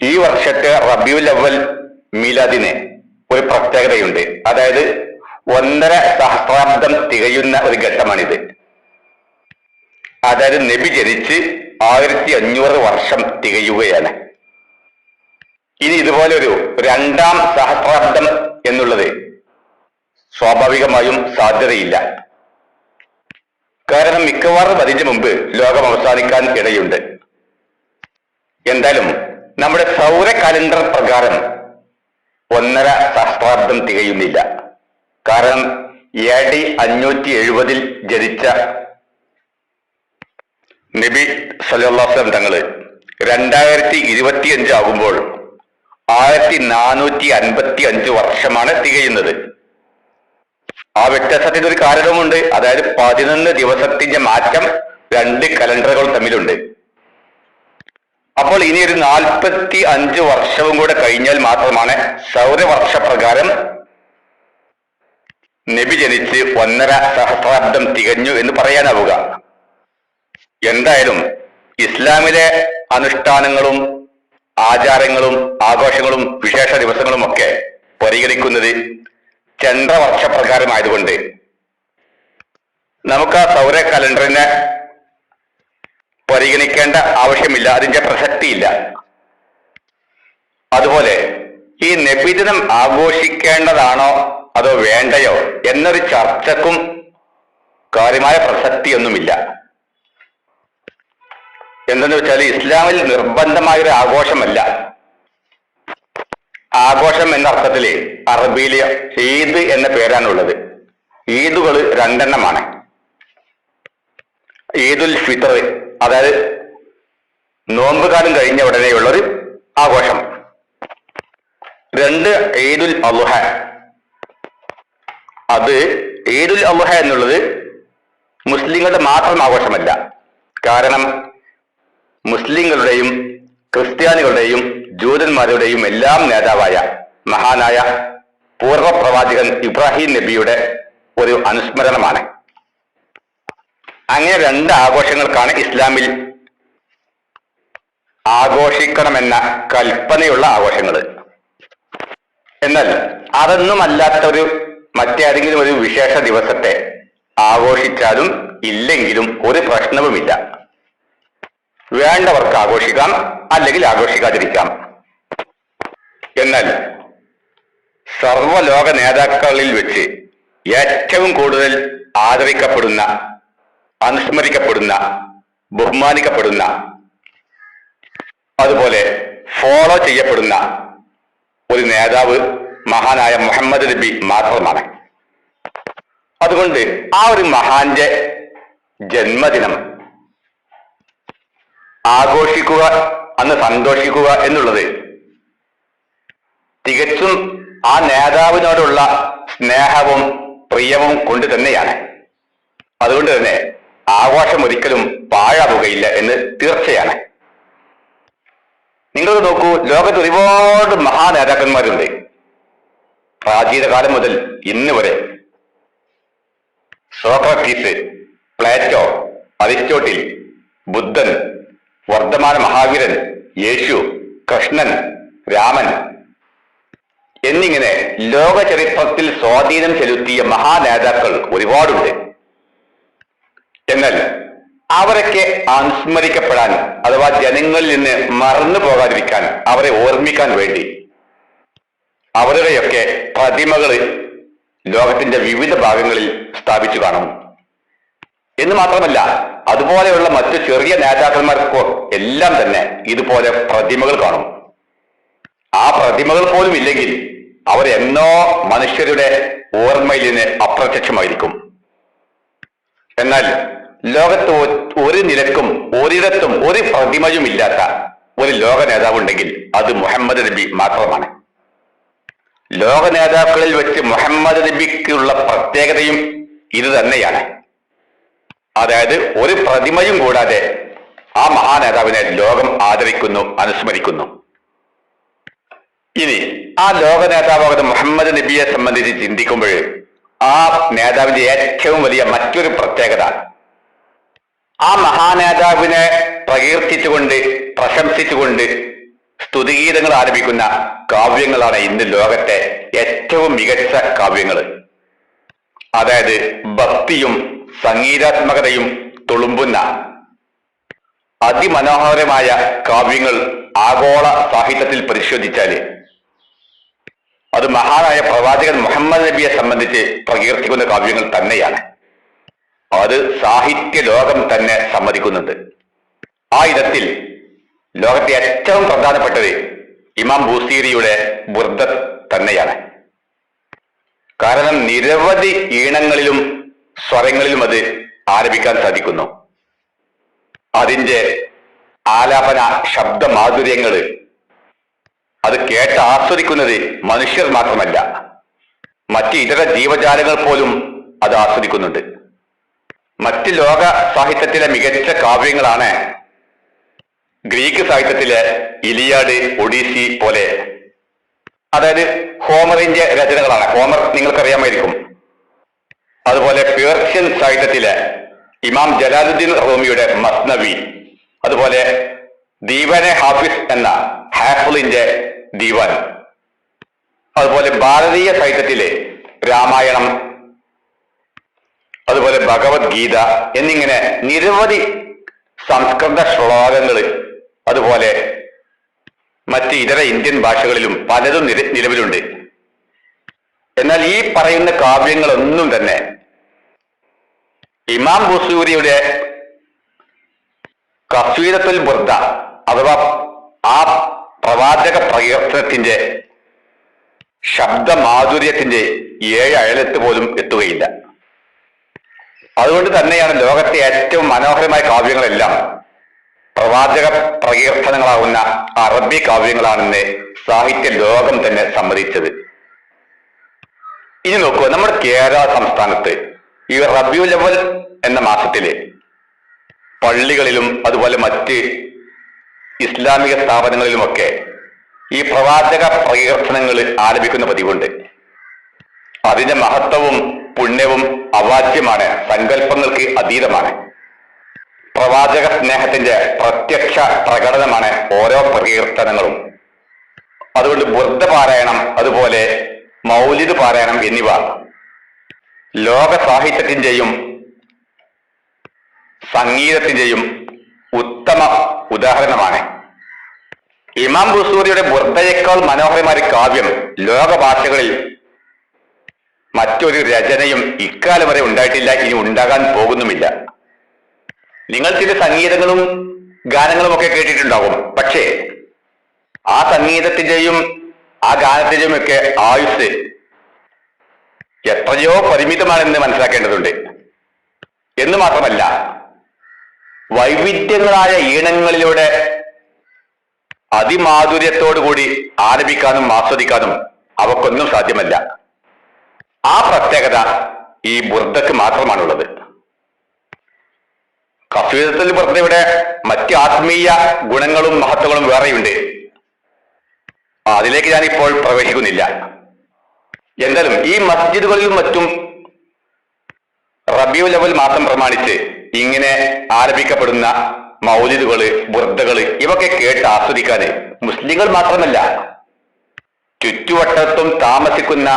ഈ വർഷത്തെ റബീഉൽ അവ്വൽ മീലാദിന് ഒരു പ്രത്യേകതയുണ്ട്. അതായത് 1.5 സഹസ്രാബ്ദം തികയുന്ന ഒരു ഘട്ടമാണിത്. അതായത് നബി ജനിച്ച് 1500 വർഷം തികയുകയാണ്. ഇനി ഇതുപോലെ ഒരു 2-ാം സഹസ്രാബ്ദം എന്നുള്ളത് സ്വാഭാവികമായും സാധ്യതയില്ല. കാരണം മിക്കവാറും അതിന് മുമ്പ് ലോകം അവസാനിക്കാൻ ഇടയുണ്ട്. എന്തായാലും നമ്മുടെ സൗര കലണ്ടർ പ്രകാരം 1.5 സഹസ്രാബ്ദം തികയുന്നില്ല. കാരണം AD 570 ജനിച്ച നബി സല്ലല്ലാഹു അലൈഹി വസല്ലം തങ്ങള് 2025 ആകുമ്പോൾ 1455 വർഷമാണ് തികയുന്നത്. ആ വ്യത്യാസത്തിന് ഒരു കാരണവുമുണ്ട്. അതായത് 11 ദിവസത്തിന്റെ മാറ്റം 2 കലണ്ടറുകൾ തമ്മിലുണ്ട്. അപ്പോൾ ഇനി ഒരു 45 വർഷവും കൂടെ കഴിഞ്ഞാൽ മാത്രമാണ് സൗരവർഷപ്രകാരം നബി ജനിച്ച് 1.5 സഹസ്രാബ്ദം തികഞ്ഞു എന്ന് പറയാനാവുക. എന്തായാലും ഇസ്ലാമിലെ അനുഷ്ഠാനങ്ങളും ആചാരങ്ങളും ആഘോഷങ്ങളും വിശേഷ ദിവസങ്ങളും ഒക്കെ പരിഗണിക്കുന്നത് ചന്ദ്രവർഷപ്രകാരമായതുകൊണ്ട് നമുക്ക് ആ സൗര കലണ്ടറിനെ പരിഗണിക്കേണ്ട ആവശ്യമില്ല, അതിന്റെ പ്രസക്തിയില്ല. അതുപോലെ ഈ നബിദിനം ആഘോഷിക്കേണ്ടതാണോ അതോ വേണ്ടയോ എന്നൊരു ചർച്ചക്കും കാര്യമായ പ്രസക്തിയൊന്നുമില്ല. എന്തെന്ന് വെച്ചാൽ ഇസ്ലാമിൽ നിർബന്ധമായൊരു ആഘോഷമല്ല. ആഘോഷം എന്ന അർത്ഥത്തില് അറബിയില് ഈദ് എന്ന പേരാണുള്ളത്. ഈദുകൾ 2 എണ്ണമാണ്. ഈദുൽ ഫിത്ർ, അതായത് നോമ്പുകാലം കഴിഞ്ഞ ഉടനെയുള്ളൊരു ആഘോഷം. 2 ഈദുൽ അദ്ഹ. അത് ഈദുൽ അദ്ഹ എന്നുള്ളത് മുസ്ലിങ്ങളുടെ മാത്രം ആഘോഷമല്ല. കാരണം മുസ്ലിങ്ങളുടെയും ക്രിസ്ത്യാനികളുടെയും ജൂതന്മാരുടെയും എല്ലാം നേതാവായ മഹാനായ പൂർവ പ്രവാചകൻ ഇബ്രാഹിം നബിയുടെ ഒരു അനുസ്മരണമാണ്. അങ്ങനെ 2 ആഘോഷങ്ങൾക്കാണ് ഇസ്ലാമിൽ ആഘോഷിക്കണമെന്ന കൽപ്പനയുള്ള ആഘോഷങ്ങൾ. എന്നാൽ അതൊന്നുമല്ലാത്ത മറ്റേതെങ്കിലും ഒരു വിശേഷ ദിവസത്തെ ആഘോഷിച്ചാലും ഇല്ലെങ്കിലും ഒരു പ്രശ്നവുമില്ല. വേണ്ടവർക്ക് ആഘോഷിക്കാം, അല്ലെങ്കിൽ ആഘോഷിക്കാതിരിക്കാം. എന്നാൽ സർവ്വലോക നേതാക്കളിൽ വെച്ച് ഏറ്റവും കൂടുതൽ ആദരിക്കപ്പെടുന്ന, അനുസ്മരിക്കപ്പെടുന്ന, ബഹുമാനിക്കപ്പെടുന്ന, അതുപോലെ ഫോളോ ചെയ്യപ്പെടുന്ന ഒരു നേതാവ് മഹാനായ മുഹമ്മദ് നബി മാത്രമാണ്. അതുകൊണ്ട് ആ ഒരു മഹാന്റെ ജന്മദിനം ആഘോഷിക്കുക, അന്ന് സന്തോഷിക്കുക എന്നുള്ളത് തികച്ചും ആ നേതാവിനോടുള്ള സ്നേഹവും പ്രിയവും കൊണ്ട് തന്നെയാണ്. അതുകൊണ്ട് തന്നെ ആഘോഷം ഒരിക്കലും പാഴാവുകയില്ല എന്ന് തീർച്ചയാണ്. നിങ്ങൾ നോക്കൂ, ലോകത്ത് ഒരുപാട് മഹാനേതാക്കന്മാരുണ്ട്. പ്രാചീന കാലം മുതൽ ഇന്ന് വരെ സോക്രട്ടീസ്, പ്ലേറ്റോ, അരിസ്റ്റോട്ടിൽ, ബുദ്ധൻ, വർദ്ധമാന മഹാവീരൻ, യേശു, കൃഷ്ണൻ, രാമൻ എന്നിങ്ങനെ ലോക ചരിത്രത്തിൽ സ്വാധീനം ചെലുത്തിയ മഹാനേതാക്കൾ ഒരുപാടുണ്ട്. എന്നാൽ അവരൊക്കെ അനുസ്മരിക്കപ്പെടാൻ, അഥവാ ജനങ്ങളിൽ നിന്ന് മറന്നു പോകാതിരിക്കാൻ, അവരെ ഓർമ്മിക്കാൻ വേണ്ടി അവരുടെയൊക്കെ പ്രതിമകൾ ലോകത്തിന്റെ വിവിധ ഭാഗങ്ങളിൽ സ്ഥാപിച്ചു കാണും. എന്ന് മാത്രമല്ല, അതുപോലെയുള്ള മറ്റു ചെറിയ നേതാക്കന്മാർക്കോ എല്ലാം തന്നെ ഇതുപോലെ പ്രതിമകൾ കാണും. ആ പ്രതിമകൾ പോലും ഇല്ലെങ്കിൽ അവരെന്നോ മനുഷ്യരുടെ ഓർമ്മയിൽ നിന്ന് അപ്രത്യക്ഷമായിരിക്കും. എന്നാൽ ലോകത്ത് ഒരു നിലക്കും ഒരിടത്തും ഒരു പ്രതിമയും ഇല്ലാത്ത ഒരു ലോക നേതാവുണ്ടെങ്കിൽ അത് മുഹമ്മദ് നബി മാത്രമാണ്. ലോക നേതാക്കളിൽ വെച്ച് മുഹമ്മദ് നബിക്കുള്ള പ്രത്യേകതയും ഇത് തന്നെയാണ്. അതായത് ഒരു പ്രതിമയും കൂടാതെ ആ മഹാനേതാവിനെ ലോകം ആദരിക്കുന്നു, അനുസ്മരിക്കുന്നു. ഇനി ആ ലോക നേതാവാകുന്ന മുഹമ്മദ് നബിയെ സംബന്ധിച്ച് ചിന്തിക്കുമ്പോൾ ആ നേതാവിന്റെ ഏറ്റവും വലിയ മറ്റൊരു പ്രത്യേകത, ആ മഹാനേതാവിനെ പ്രകീർത്തിച്ചുകൊണ്ട്, പ്രശംസിച്ചുകൊണ്ട് സ്തുതിഗീതങ്ങൾ ആലപിക്കുന്ന കാവ്യങ്ങളാണ് ഇന്ന് ലോകത്തെ ഏറ്റവും മികച്ച കാവ്യങ്ങൾ. അതായത് ഭക്തിയും സംഗീതാത്മകതയും തുളുമ്പുന്ന അതിമനോഹരമായ കാവ്യങ്ങൾ ആഗോള സാഹിത്യത്തിൽ പരിശോധിച്ചാൽ അത് മഹാനായ പ്രവാചകൻ മുഹമ്മദ് നബിയെ സംബന്ധിച്ച് പ്രകീർത്തിക്കുന്ന കാവ്യങ്ങൾ തന്നെയാണ്. അത് സാഹിത്യ ലോകം തന്നെ സമ്മതിക്കുന്നുണ്ട്. ആ ഇനത്തിൽ ലോകത്തെ ഏറ്റവും പ്രധാനപ്പെട്ടത് ഇമാം ബൂസീരിയുടെ ബുർദ തന്നെയാണ്. കാരണം നിരവധി ഈണങ്ങളിലും സ്വരങ്ങളിലും അത് ആലപിക്കാൻ സാധിക്കുന്നു. അതിന്റെ ആലാപന ശബ്ദമാധുര്യങ്ങൾ അത് കേട്ട് ആസ്വദിക്കുന്നത് മനുഷ്യർ മാത്രമല്ല, മറ്റ് ഇതര ജീവജാലങ്ങൾ പോലും അത് ആസ്വദിക്കുന്നുണ്ട്. മറ്റ് ലോക സാഹിത്യത്തിലെ മികച്ച കാവ്യങ്ങളാണ് ഗ്രീക്ക് സാഹിത്യത്തിലെ ഇലിയാഡ്, ഒഡീസി പോലെ. അതായത് ഹോമറിന്റെ രചനകളാണ്. ഹോമർ നിങ്ങൾക്കറിയാമായിരിക്കും. അതുപോലെ പേർഷ്യൻ സാഹിത്യത്തിലെ ഇമാം ജലാലുദ്ദീൻ റൂമിയുടെ മസ്നവി, അതുപോലെ ദീവാനെ ഹാഫിസ് എന്ന ഹാഫിളിന്റെ ദീവാൻ, അതുപോലെ ഭാരതീയ സാഹിത്യത്തിലെ രാമായണം, അതുപോലെ ഭഗവത്ഗീത എന്നിങ്ങനെ നിരവധി സംസ്കൃത ശ്ലോകങ്ങൾ, അതുപോലെ മറ്റ് ഇതര ഇന്ത്യൻ ഭാഷകളിലും പലതും നിലവിലുണ്ട്. എന്നാൽ ഈ പറയുന്ന കാവ്യങ്ങളൊന്നും തന്നെ ഇമാം ബുസൂരിയുടെ ഖസീദത്തുൽ ബുർദ അഥവാ ആ പ്രവാചക പ്രകീർത്തനത്തിന്റെ ശബ്ദമാധുര്യത്തിന്റെ 7 അയലത്ത് പോലും എത്തുകയില്ല. അതുകൊണ്ട് തന്നെയാണ് ലോകത്തെ ഏറ്റവും മനോഹരമായ കാവ്യങ്ങളെല്ലാം പ്രവാചക പ്രകീർത്തനങ്ങളാവുന്ന അറബി കാവ്യങ്ങളാണെന്ന് സാഹിത്യ ലോകം തന്നെ സമ്മതിച്ചത്. ഇനി നോക്കൂ, നമ്മുടെ കേരള സംസ്ഥാനത്ത് ഈ റബീഉൽ അവ്വൽ എന്ന മാസത്തില് പള്ളികളിലും അതുപോലെ മറ്റ് ഇസ്ലാമിക സ്ഥാപനങ്ങളിലുമൊക്കെ ഈ പ്രവാചക പ്രകീർത്തനങ്ങൾ ആലപിക്കുന്ന പതിവുണ്ട്. അതിന്റെ മഹത്വവും പുണ്യവും അവാച്യമാണ്, സങ്കല്പങ്ങൾക്ക് അതീതമാണ്. പ്രവാചക സ്നേഹത്തിന്റെ പ്രത്യക്ഷ പ്രകടനമാണ് ഓരോ പ്രകീർത്തനങ്ങളും. അതുകൊണ്ട് ബുർദ പാരായണം, അതുപോലെ മൗലിദ് പാരായണം എന്നിവ ലോക സാഹിത്യത്തിന്റെയും സംഗീതത്തിന്റെയും ഉത്തമ ഉദാഹരണമാണ്. ഇമാം ബുസൂരിയുടെ ബുർദയേക്കാൾ മനോഹരമായ കാവ്യം ലോക ഭാഷകളിൽ മറ്റൊരു രചനയും ഇക്കാലം വരെ ഉണ്ടായിട്ടില്ല, ഇനി ഉണ്ടാകാൻ പോകുന്നുമില്ല. നിങ്ങൾ ചില സംഗീതങ്ങളും ഗാനങ്ങളും ഒക്കെ കേട്ടിട്ടുണ്ടാകും. പക്ഷേ ആ സംഗീതത്തിന്റെയും ആ ഗാനത്തിന്റെയും ഒക്കെ ആയുസ് എത്രയോ പരിമിതമാണെന്ന് മനസ്സിലാക്കേണ്ടതുണ്ട്. എന്ന് മാത്രമല്ല, വൈവിധ്യങ്ങളായ ഈണങ്ങളിലൂടെ അതിമാധുര്യത്തോടുകൂടി ആലപിക്കാനും ആസ്വദിക്കാനും അവക്കൊന്നും സാധ്യമല്ല. ആ പ്രത്യേകത ഈ ബുർദക്ക് മാത്രമാണുള്ളത്. ഖസീദത്തുൽ ബുർദയുടെ മറ്റ് ആത്മീയ ഗുണങ്ങളും മഹത്വങ്ങളും വേറെയുണ്ട്. അതിലേക്ക് ഞാനിപ്പോൾ പ്രവേശിക്കുന്നില്ല. എന്തായാലും ഈ മസ്ജിദുകളിലും മറ്റും റബീഉൽ അവ്വൽ മാസം പ്രമാണിച്ച് ഇങ്ങനെ ആലപിക്കപ്പെടുന്ന മൗലിദുകള്, ബുർദകള് ഇവയൊക്കെ കേട്ട് ആസ്വദിക്കാന് മുസ്ലിങ്ങൾ മാത്രമല്ല, ചുറ്റുവട്ടത്തും താമസിക്കുന്ന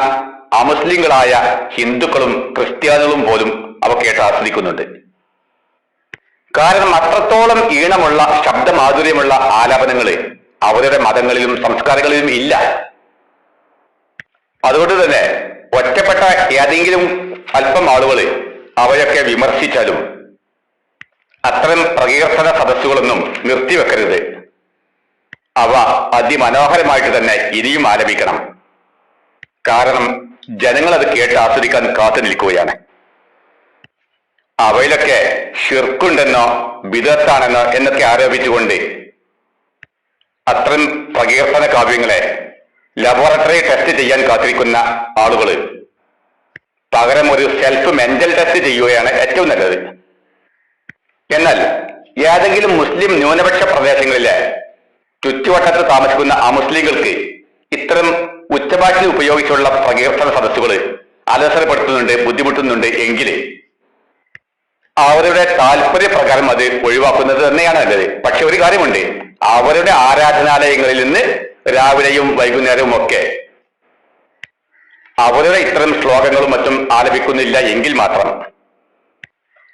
അമുസ്ലിങ്ങളായ ഹിന്ദുക്കളും ക്രിസ്ത്യാനികളും പോലും അവ കേട്ട് ആസ്വദിക്കുന്നുണ്ട്. കാരണം അത്രത്തോളം ഈണമുള്ള ശബ്ദമാധുര്യമുള്ള ആലാപനങ്ങള് അവരുടെ മതങ്ങളിലും സംസ്കാരങ്ങളിലും ഇല്ല. അതുകൊണ്ട് തന്നെ ഒറ്റപ്പെട്ട ഏതെങ്കിലും അല്പം ആളുകള് അവയൊക്കെ വിമർശിച്ചാലും അത്തരം പ്രകീർത്തന സദസ്സുകളൊന്നും നിർത്തിവെക്കരുത്. അവ അതിമനോഹരമായിട്ട് തന്നെ ഇനിയും ആലപിക്കണം. കാരണം ജനങ്ങൾ അത് കേട്ട് ആസ്വദിക്കാൻ കാത്തു നിൽക്കുകയാണ്. അവയിലൊക്കെ ഷിർക്കുണ്ടെന്നോ ബിദഅത്താണെന്നോ എന്നൊക്കെ ആരോപിച്ചുകൊണ്ട് അത്തരം പ്രകീർത്തന കാവ്യങ്ങളെ ലബോറട്ടറി ടെസ്റ്റ് ചെയ്യാൻ കാത്തിരിക്കുന്ന ആളുകൾ പകരം ഒരു സെൽഫ് മെന്റൽ ടെസ്റ്റ് ചെയ്യുകയാണ് ഏറ്റവും നല്ലത്. എന്നാൽ ഏതെങ്കിലും മുസ്ലിം ന്യൂനപക്ഷ പ്രദേശങ്ങളിലെ ചുറ്റുവട്ടത്ത് താമസിക്കുന്ന അമുസ്ലിങ്ങൾക്ക് ഇത്തരം ഉച്ചഭാഷ ഉപയോഗിച്ചുള്ള പ്രകീർത്തന സദസ്സുകൾ അലസരപ്പെടുത്തുന്നുണ്ട്, ബുദ്ധിമുട്ടുന്നുണ്ട് എങ്കിൽ അവരുടെ താല്പര്യപ്രകാരം അത് ഒഴിവാക്കുന്നത് തന്നെയാണ് നല്ലത്. പക്ഷെ ഒരു കാര്യമുണ്ട്, അവരുടെ ആരാധനാലയങ്ങളിൽ നിന്ന് രാവിലെയും വൈകുന്നേരവും ഒക്കെ അവരുടെ ഇത്തരം ശ്ലോകങ്ങളും മറ്റും ആലപിക്കുന്നില്ല എങ്കിൽ മാത്രം.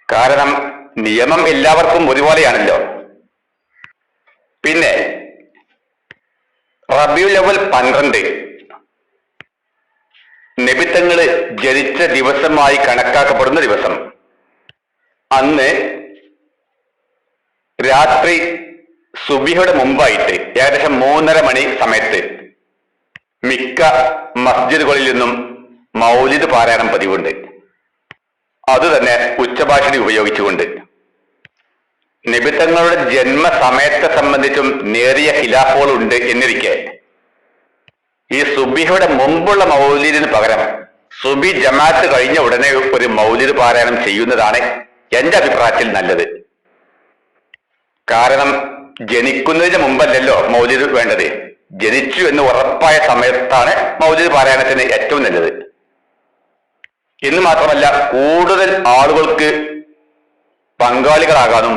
കാരണം നിയമം എല്ലാവർക്കും ഒരുപോലെയാണല്ലോ. പിന്നെ റബീഉൽ അവ്വൽ 12 നബിത്തങ്ങള് ജനിച്ച ദിവസമായി കണക്കാക്കപ്പെടുന്ന ദിവസം. അന്ന് രാത്രി സുബിഹയുടെ മുമ്പായിട്ട് ഏകദേശം 3:30 മണി സമയത്ത് മിക്ക മസ്ജിദുകളിൽ നിന്നും മൗലിദ് പാരായണം പതിവുണ്ട്. അതുതന്നെ ഉച്ചഭാഷണി ഉപയോഗിച്ചുകൊണ്ട്. നബിത്തങ്ങളുടെ ജന്മസമയത്തെ സംബന്ധിച്ചും നേരിയ ഖിലാഫുകൾ ഉണ്ട് എന്നിരിക്കെ ഈ സുബിഹയുടെ മുമ്പുള്ള മൗലിദിന് പകരം സുബി ജമാഅത്ത് കഴിഞ്ഞ ഉടനെ ഒരു മൗലിദ് പാരായണം ചെയ്യുന്നതാണ് എന്റെ അഭിപ്രായത്തിൽ നല്ലത്. കാരണം ജനിക്കുന്നതിന് മുമ്പല്ലല്ലോ മൗലിദ് വേണ്ടത്. ജനിച്ചു എന്ന് ഉറപ്പായ സമയത്താണ് മൗലിദ് പാരായണത്തിന് ഏറ്റവും നല്ലത്. എന്ന് മാത്രമല്ല, കൂടുതൽ ആളുകൾക്ക് പങ്കാളികളാകാനും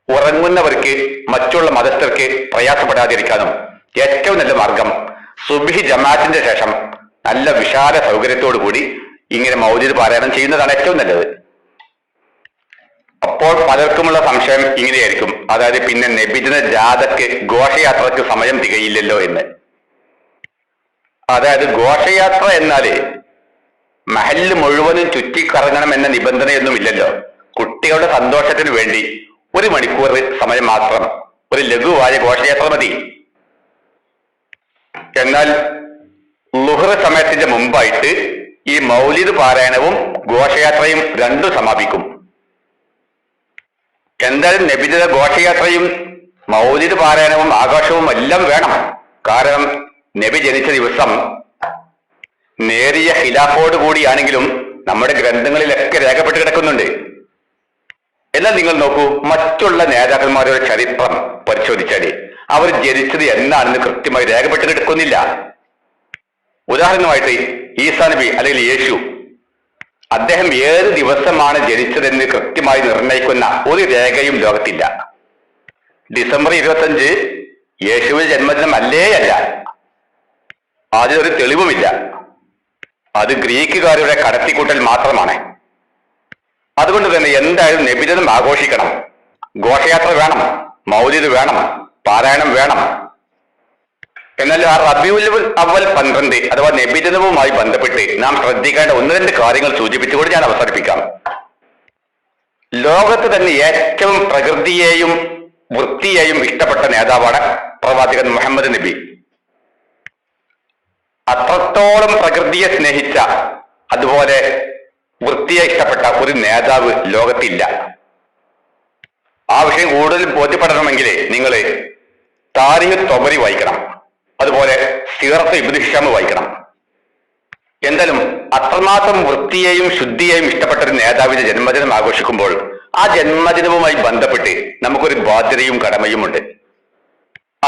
ഉറങ്ങുന്നവർക്ക് മറ്റുള്ള മതസ്ഥർക്ക് പ്രയാസപ്പെടാതിരിക്കാനും ഏറ്റവും നല്ല മാർഗം സുബ്ഹി ജമാഅത്തിന്റെ ശേഷം നല്ല വിശാല സൗകര്യത്തോടു കൂടി ഇങ്ങനെ മൗലിദ് പാരായണം ചെയ്യുന്നതാണ് ഏറ്റവും നല്ലത്. അപ്പോൾ പലർക്കുമുള്ള സംശയം ഇങ്ങനെയായിരിക്കും, അതായത് പിന്നെ നബിദിന ജാഥക്ക് ഘോഷയാത്രക്ക് സമയം തികയില്ലല്ലോ എന്ന്. അതായത് ഘോഷയാത്ര എന്നാല് മഹല്ല് മുഴുവനും ചുറ്റിക്കറങ്ങണം എന്ന നിബന്ധനയൊന്നുമില്ലല്ലോ. കുട്ടികളുടെ സന്തോഷത്തിന് വേണ്ടി 1 മണിക്കൂർ സമയം മാത്രം ഒരു ലഘുവായ ഘോഷയാത്ര മതി. എന്നാൽ ളുഹ്ർ സമയത്തിന്റെ മുമ്പായിട്ട് ഈ മൗലിദ് പാരായണവും ഘോഷയാത്രയും രണ്ടും സമാപിക്കും. എന്തായാലും നബിദിന ഘോഷയാത്രയും മൗലിദ് പാരായണവും ആഘോഷവും എല്ലാം വേണം. കാരണം നബി ജനിച്ച ദിവസം നേരിയ ഖിലാഫോട് കൂടിയാണെങ്കിലും നമ്മുടെ ഗ്രന്ഥങ്ങളിലൊക്കെ രേഖപ്പെട്ട് കിടക്കുന്നുണ്ട്. എന്നാൽ നിങ്ങൾ നോക്കൂ, മറ്റുള്ള നേതാക്കന്മാരുടെ ചരിത്രം പരിശോധിച്ചാൽ അവർ ജനിച്ചത് എന്നാണെന്ന് കൃത്യമായി രേഖപ്പെട്ട് കിടക്കുന്നില്ല. ഉദാഹരണമായിട്ട് ഈസാ നബി അല്ലെങ്കിൽ യേശു, അദ്ദേഹം ഏത് ദിവസമാണ് ജനിച്ചതെന്ന് കൃത്യമായി നിർണയിക്കുന്ന ഒരു രേഖയും ലോകത്തില്ല. ഡിസംബർ 25 യേശുവിന്റെ ജന്മദിനം അല്ലേയല്ല, അതിനൊരു തെളിവുമില്ല. അത് ഗ്രീക്കുകാരുടെ കടത്തിക്കൂട്ടൽ മാത്രമാണ്. അതുകൊണ്ട് തന്നെ എന്തായാലും നബിദിനം ആഘോഷിക്കണം, ഘോഷയാത്ര വേണം, മൗലിദ് വേണം, പാരായണം വേണം. എന്നാൽ ആ റബീഉൽ അവ്വൽ 12 അഥവാ നബിദിനവുമായി ബന്ധപ്പെട്ട് നാം ശ്രദ്ധിക്കേണ്ട 1-2 കാര്യങ്ങൾ സൂചിപ്പിച്ചുകൊണ്ട് ഞാൻ അവസാനിപ്പിക്കാം. ലോകത്ത് തന്നെ ഏറ്റവും പ്രകൃതിയെയും വൃത്തിയെയും ഇഷ്ടപ്പെട്ട നേതാവാണ് പ്രവാചകൻ മുഹമ്മദ് നബി. അത്രത്തോളം പ്രകൃതിയെ സ്നേഹിച്ച, അതുപോലെ വൃത്തിയെ ഇഷ്ടപ്പെട്ട ഒരു നേതാവ് ലോകത്തില്ല. ആ വിഷയം കൂടുതൽ ബോധ്യപ്പെടണമെങ്കിൽ നിങ്ങൾ താരിഖ് തൊബരി വായിക്കണം, അതുപോലെ സീറത്ത് ഇബ്നു ഹിഷാം വായിക്കണം. എന്തായാലും അത്രമാത്രം വൃത്തിയെയും ശുദ്ധിയെയും ഇഷ്ടപ്പെട്ട ഒരു നേതാവിന്റെ ജന്മദിനം ആഘോഷിക്കുമ്പോൾ ആ ജന്മദിനവുമായി ബന്ധപ്പെട്ട് നമുക്കൊരു ബാധ്യതയും കടമയുമുണ്ട്.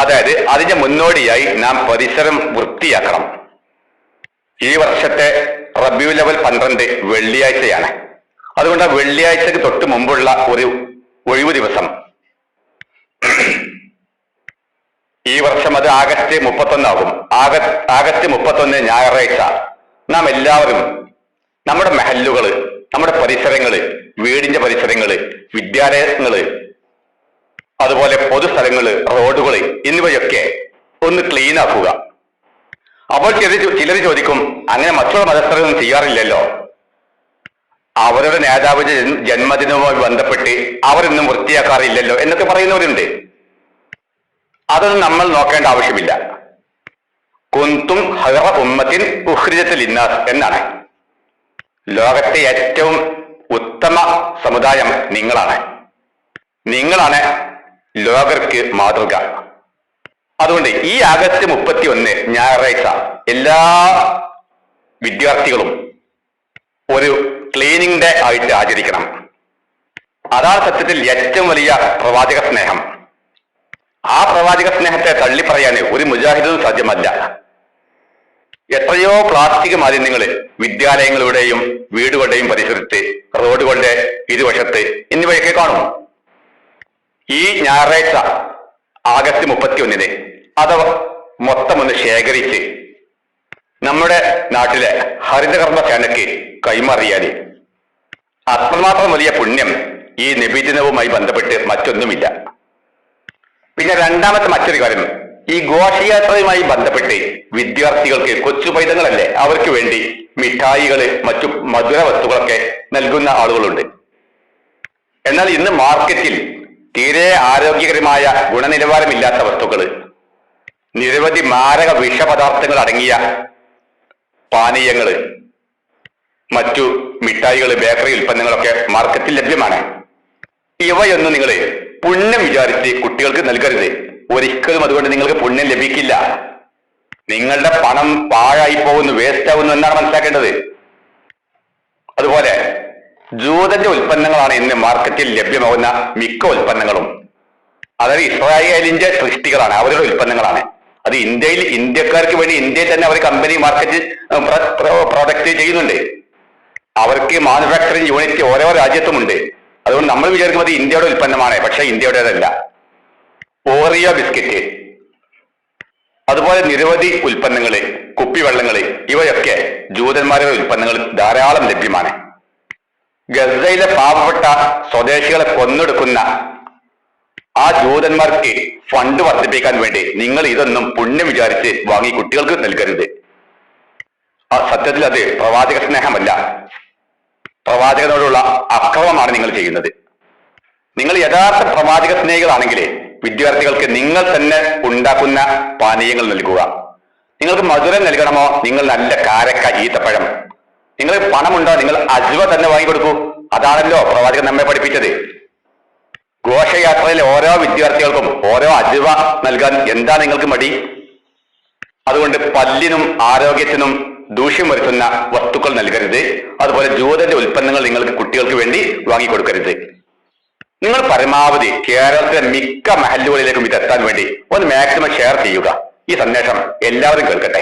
അതായത് അതിന്റെ മുന്നോടിയായി നാം പരിസരം വൃത്തിയാക്കണം. ഈ വർഷത്തെ റബീഉൽ അവ്വൽ 12 വെള്ളിയാഴ്ചയാണ്. അതുകൊണ്ട് ആ വെള്ളിയാഴ്ചക്ക് തൊട്ട് മുമ്പുള്ള ഒരു ഒഴിവു ദിവസം, ഈ വർഷം അത് ആഗസ്റ്റ് 31 ആകും. ആഗസ്റ്റ് 31 ഞായറാഴ്ച നാം എല്ലാവരും നമ്മുടെ മഹല്ലുകള്, നമ്മുടെ പരിസരങ്ങള്, വീടിന്റെ പരിസരങ്ങള്, വിദ്യാലയങ്ങള്, അതുപോലെ പൊതുസ്ഥലങ്ങള്, റോഡുകള് എന്നിവയൊക്കെ ഒന്ന് ക്ലീൻ ആക്കുക. അപ്പോൾ ചിലർ ചോദിക്കും, അങ്ങനെ മറ്റുള്ള മതസ്ഥരൊന്നും ചെയ്യാറില്ലല്ലോ, അവരുടെ നേതാവിന്റെ ജന്മദിനവുമായി ബന്ധപ്പെട്ട് അവരൊന്നും വൃത്തിയാക്കാറില്ലല്ലോ എന്നൊക്കെ പറയുന്നവരുണ്ട്. അതൊന്നും നമ്മൾ നോക്കേണ്ട ആവശ്യമില്ല. കുന്തും ഖൈറ ഉമ്മത്തിൻ ഉഖ്രിജത് ലിന്നാസ് എന്നാണ്. ലോകത്തെ ഏറ്റവും ഉത്തമ സമുദായം നിങ്ങളാണ്. നിങ്ങളാണ് ലോകർക്ക് മാതൃക. അതുകൊണ്ട് ഈ ആഗസ്റ്റ് 31 ഞായറാഴ്ച എല്ലാ വിദ്യാർത്ഥികളും ഒരു ക്ലീനിങ് ഡേ ആയിട്ട് ആചരിക്കണം. അതാണ് സത്യത്തിൽ ഏറ്റവും വലിയ പ്രവാചക സ്നേഹം. ആ പ്രവാചക സ്നേഹത്തെ തള്ളിപ്പറയാൻ ഒരു മുജാഹിദിനും സാധ്യമല്ല. എത്രയോ പ്ലാസ്റ്റിക് മാലിന്യങ്ങൾ വിദ്യാലയങ്ങളുടെയും വീടുകളുടെയും പരിസരത്ത്, റോഡുകളുടെ ഇരുവശത്ത് എന്നിവയൊക്കെ കാണും. ഈ ഞായറാഴ്ച ആഗസ്റ്റ് 31 അത് മൊത്തം ഒന്ന് ശേഖരിച്ച് നമ്മുടെ നാട്ടിലെ ഹരിതകർമ്മ സേനയ്ക്ക് കൈമാറിയാൽ അത്രമാത്രം വലിയ പുണ്യം ഈ നബിദിനവുമായി ബന്ധപ്പെട്ട് മറ്റൊന്നുമില്ല. പിന്നെ രണ്ടാമത്തെ മറ്റൊരു കാര്യം, ഈ ഘോഷയാത്രയുമായി ബന്ധപ്പെട്ട് വിദ്യാർത്ഥികൾക്ക് കൊച്ചു പൈതങ്ങളല്ലേ, അവർക്ക് വേണ്ടി മിഠായികള് മറ്റു മധുര വസ്തുക്കളൊക്കെ നൽകുന്ന ആളുകളുണ്ട്. എന്നാൽ ഇന്ന് മാർക്കറ്റിൽ തീരെ ആരോഗ്യകരമായ ഗുണനിലവാരമില്ലാത്ത വസ്തുക്കള്, നിരവധി മാരക വിഷപദാർത്ഥങ്ങൾ അടങ്ങിയ പാനീയങ്ങള്, മറ്റു മിഠായികള്, ബേക്കറി ഉൽപ്പന്നങ്ങളൊക്കെ മാർക്കറ്റിൽ ലഭ്യമാണ്. ഇവയൊന്നും നിങ്ങൾ പുണ്യം വിചാരിച്ച് കുട്ടികൾക്ക് നൽകരുത്. ഒരിക്കലും അതുകൊണ്ട് നിങ്ങൾക്ക് പുണ്യം ലഭിക്കില്ല. നിങ്ങളുടെ പണം പാഴായി പോകുന്നു, വേസ്റ്റ് ആവുന്നു എന്നാണ് മനസ്സിലാക്കേണ്ടത്. അതുപോലെ ജൂതന്റെ ഉൽപ്പന്നങ്ങളാണ് ഇന്ന് മാർക്കറ്റിൽ ലഭ്യമാകുന്ന മിക്ക ഉൽപ്പന്നങ്ങളും. അതായത് ഇസ്രായേലിന്റെ സൃഷ്ടികളാണ്, അവരുടെ ഉൽപ്പന്നങ്ങളാണ്. അത് ഇന്ത്യക്കാർക്ക് വേണ്ടി ഇന്ത്യയിൽ തന്നെ അവർ കമ്പനി മാർക്കറ്റ് പ്രൊഡക്റ്റ് ചെയ്യുന്നുണ്ട്. അവർക്ക് മാനുഫാക്ചറിങ് യൂണിറ്റ് ഓരോ രാജ്യത്തുമുണ്ട്. അതുകൊണ്ട് നമ്മൾ വിചാരിക്കുന്നത് ഇന്ത്യയുടെ ഉൽപ്പന്നമാണ്, പക്ഷെ ഇന്ത്യയുടേതല്ല. ഓറിയോ ബിസ്ക്കറ്റ്, അതുപോലെ നിരവധി ഉൽപ്പന്നങ്ങള്, കുപ്പിവെള്ളങ്ങള്, ഇവയൊക്കെ ജൂതന്മാരുടെ ഉൽപ്പന്നങ്ങൾ ധാരാളം ലഭ്യമാണ്. ഗസയിലെ പാവപ്പെട്ട സ്വദേശികളെ കൊന്നെടുക്കുന്ന ആ ജൂതന്മാർക്ക് ഫണ്ട് വർദ്ധിപ്പിക്കാൻ വേണ്ടി നിങ്ങൾ ഇതൊന്നും പുണ്യം വിചാരിച്ച് വാങ്ങി കുട്ടികൾക്ക് നൽകരുത്. സത്യത്തിൽ അത് പ്രവാചക സ്നേഹമല്ല, പ്രവാചകനോടുള്ള അക്രമമാണ് നിങ്ങൾ ചെയ്യുന്നത്. നിങ്ങൾ യഥാർത്ഥ പ്രവാചക സ്നേഹികളാണെങ്കിൽ വിദ്യാർത്ഥികൾക്ക് നിങ്ങൾ തന്നെ ഉണ്ടാക്കുന്ന പാനീയങ്ങൾ നൽകുക. നിങ്ങൾക്ക് മധുരം നൽകണമോ, നിങ്ങൾ നല്ല കാരക്ക, ഈത്തപ്പഴം. നിങ്ങൾ പണമുണ്ടോ, നിങ്ങൾ അജ്വ തന്നെ വാങ്ങിക്കൊടുക്കൂ. അതാണല്ലോ പ്രവാചകൻ നമ്മെ പഠിപ്പിച്ചത്. ഘോഷയാത്രയിലെ ഓരോ വിദ്യാർത്ഥികൾക്കും ഓരോ അജ്വ നൽകാൻ എന്താ നിങ്ങൾക്ക് മടി? അതുകൊണ്ട് പല്ലിനും ആരോഗ്യത്തിനും ദൂഷ്യം വരുത്തുന്ന വസ്തുക്കൾ നൽകരുത്. അതുപോലെ ജൂതന്റെ ഉൽപ്പന്നങ്ങൾ നിങ്ങൾക്ക് കുട്ടികൾക്ക് വേണ്ടി വാങ്ങിക്കൊടുക്കരുത്. നിങ്ങൾ പരമാവധി കേരളത്തിലെ മിക്ക മഹല്ലുകളിലേക്കും ഇതെത്താൻ വേണ്ടി ഒന്ന് മാക്സിമം ഷെയർ ചെയ്യുക. ഈ സന്ദേശം എല്ലാവരും കേൾക്കട്ടെ.